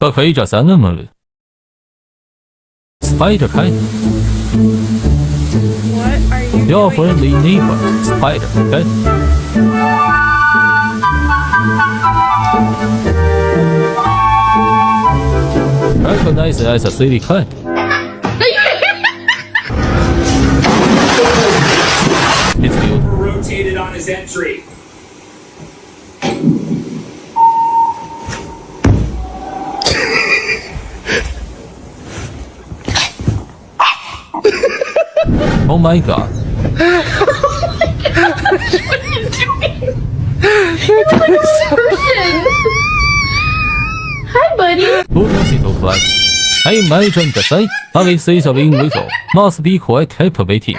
不可以叫三人门的。Spider cat. What are you Your doing? friendly neighbor, Spider cat. Recognized as a city cat. It's cute. Rotated on his entry. Oh my god. Hi, buddy. Who does it look like? I imagine the sight of a sizzling whistle must be quite captivating.